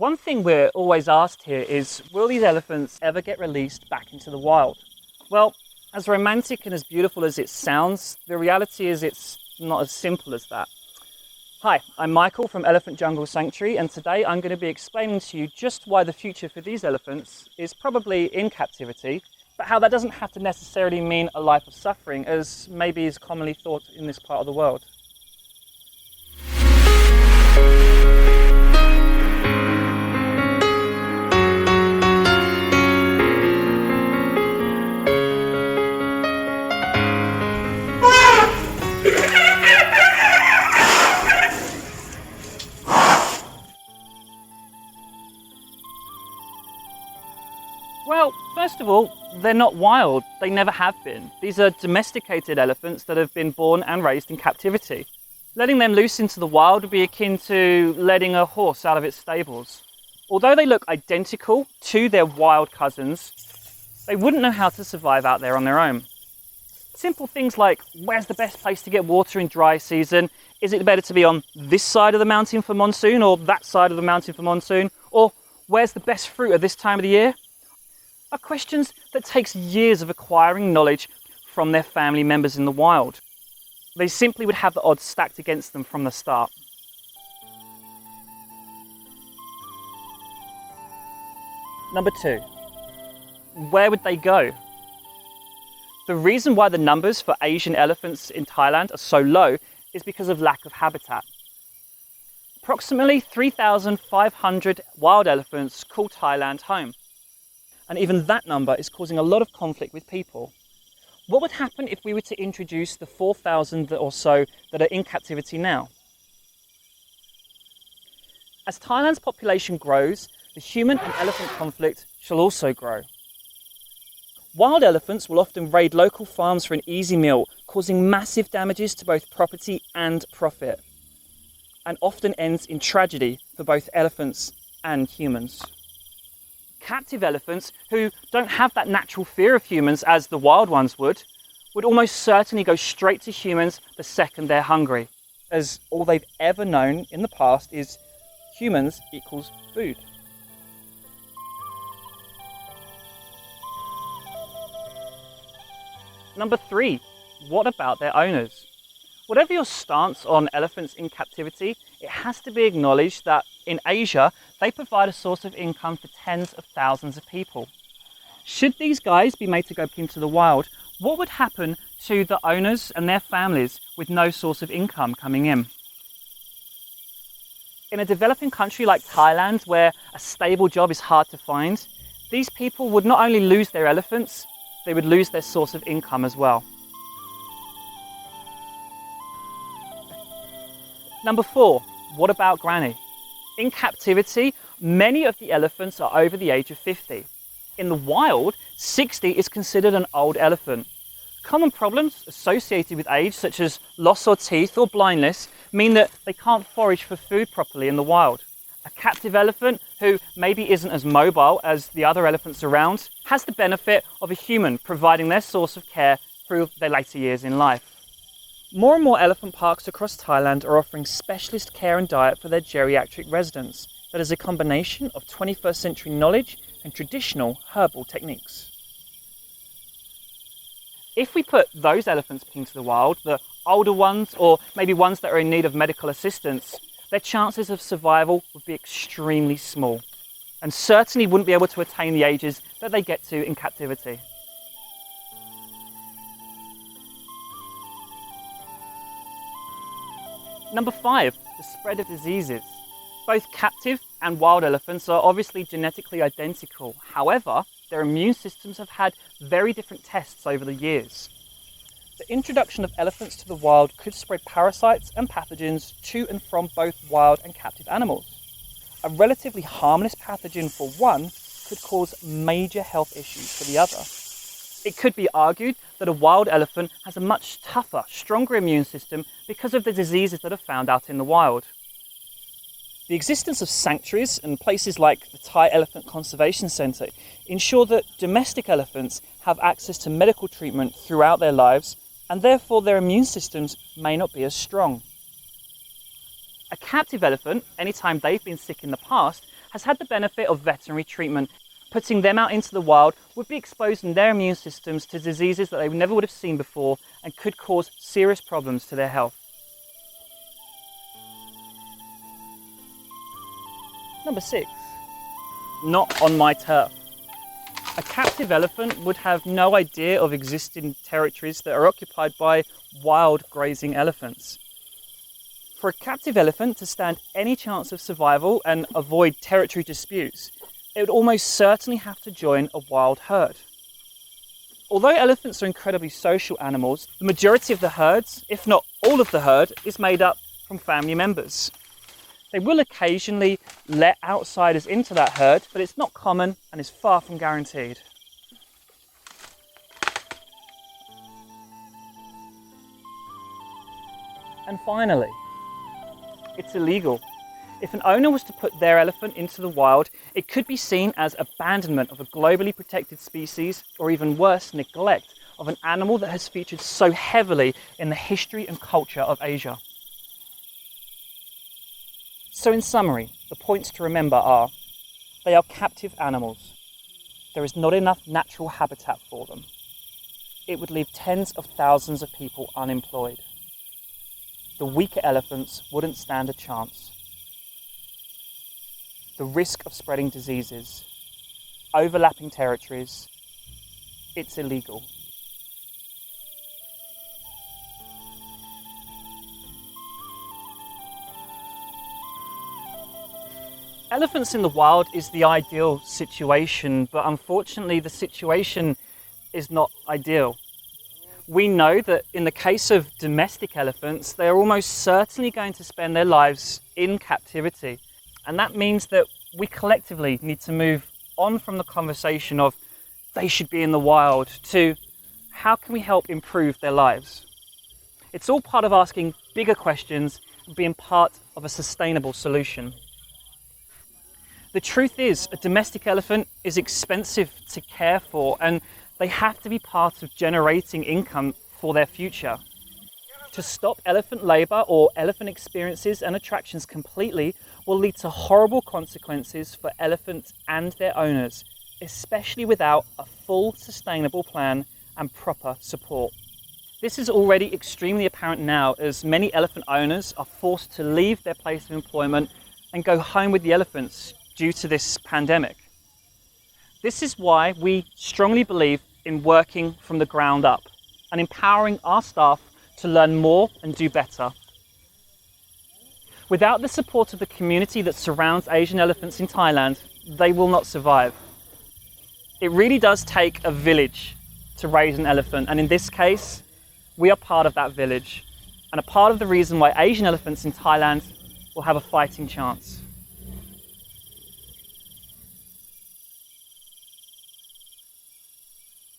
One thing we're always asked here is, will these elephants ever get released back into the wild? Well, as romantic and as beautiful as it sounds, the reality is it's not as simple as that. Hi, I'm Michael from Elephant Jungle Sanctuary, and today I'm going to be explaining to you just why the future for these elephants is probably in captivity, but how that doesn't have to necessarily mean a life of suffering, as maybe is commonly thought in this part of the world. Well, first of all, they're not wild. They never have been. These are domesticated elephants that have been born and raised in captivity. Letting them loose into the wild would be akin to letting a horse out of its stables. Although they look identical to their wild cousins, they wouldn't know how to survive out there on their own. Simple things like, where's the best place to get water in dry season? Is it better to be on this side of the mountain for monsoon or that side of the mountain for monsoon? Or where's the best fruit at this time of the year? Are questions that takes years of acquiring knowledge from their family members in the wild. They simply would have the odds stacked against them from the start. Number 2, where would they go? The reason why the numbers for Asian elephants in Thailand are so low is because of lack of habitat. Approximately 3,500 wild elephants call Thailand home. And even that number is causing a lot of conflict with people. What would happen if we were to introduce the 4,000 or so that are in captivity now? As Thailand's population grows, the human and elephant conflict shall also grow. Wild elephants will often raid local farms for an easy meal, causing massive damages to both property and profit, and often ends in tragedy for both elephants and humans. Captive elephants, who don't have that natural fear of humans as the wild ones would almost certainly go straight to humans the second they're hungry, as all they've ever known in the past is humans equals food. Number 3, what about their owners? Whatever your stance on elephants in captivity, it has to be acknowledged that in Asia, they provide a source of income for tens of thousands of people. Should these guys be made to go into the wild, what would happen to the owners and their families with no source of income coming in? In a developing country like Thailand, where a stable job is hard to find, these people would not only lose their elephants, they would lose their source of income as well. Number 4, what about Granny? In captivity, many of the elephants are over the age of 50. In the wild, 60 is considered an old elephant. Common problems associated with age, such as loss of teeth or blindness, mean that they can't forage for food properly in the wild. A captive elephant, who maybe isn't as mobile as the other elephants around, has the benefit of a human providing their source of care through their later years in life. More and more elephant parks across Thailand are offering specialist care and diet for their geriatric residents that is a combination of 21st century knowledge and traditional herbal techniques. If we put those elephants into the wild, the older ones or maybe ones that are in need of medical assistance, their chances of survival would be extremely small and certainly wouldn't be able to attain the ages that they get to in captivity. Number 5, the spread of diseases. Both captive and wild elephants are obviously genetically identical. However, their immune systems have had very different tests over the years. The introduction of elephants to the wild could spread parasites and pathogens to and from both wild and captive animals. A relatively harmless pathogen for one could cause major health issues for the other. It could be argued that a wild elephant has a much tougher, stronger immune system because of the diseases that are found out in the wild. The existence of sanctuaries and places like the Thai Elephant Conservation Centre ensure that domestic elephants have access to medical treatment throughout their lives, and therefore their immune systems may not be as strong. A captive elephant, anytime they've been sick in the past, has had the benefit of veterinary treatment. Putting them out into the wild would be exposing their immune systems to diseases that they never would have seen before and could cause serious problems to their health. Number 6. Not on my turf. A captive elephant would have no idea of existing territories that are occupied by wild grazing elephants. For a captive elephant to stand any chance of survival and avoid territory disputes, it would almost certainly have to join a wild herd. Although elephants are incredibly social animals, the majority of the herds, if not all of the herd, is made up from family members. They will occasionally let outsiders into that herd, but it's not common and is far from guaranteed. And finally, it's illegal. If an owner was to put their elephant into the wild, it could be seen as abandonment of a globally protected species, or even worse, neglect of an animal that has featured so heavily in the history and culture of Asia. So in summary, the points to remember are: they are captive animals. There is not enough natural habitat for them. It would leave tens of thousands of people unemployed. The weaker elephants wouldn't stand a chance. The risk of spreading diseases, overlapping territories, it's illegal. Elephants in the wild is the ideal situation, but unfortunately the situation is not ideal. We know that in the case of domestic elephants, they are almost certainly going to spend their lives in captivity. And that means that we collectively need to move on from the conversation of they should be in the wild to how can we help improve their lives? It's all part of asking bigger questions and being part of a sustainable solution. The truth is, a domestic elephant is expensive to care for, and they have to be part of generating income for their future. To stop elephant labour or elephant experiences and attractions completely will lead to horrible consequences for elephants and their owners, especially without a full sustainable plan and proper support. This is already extremely apparent now, as many elephant owners are forced to leave their place of employment and go home with the elephants due to this pandemic. This is why we strongly believe in working from the ground up and empowering our staff to learn more and do better. Without the support of the community that surrounds Asian elephants in Thailand, they will not survive. It really does take a village to raise an elephant, and in this case, we are part of that village and a part of the reason why Asian elephants in Thailand will have a fighting chance.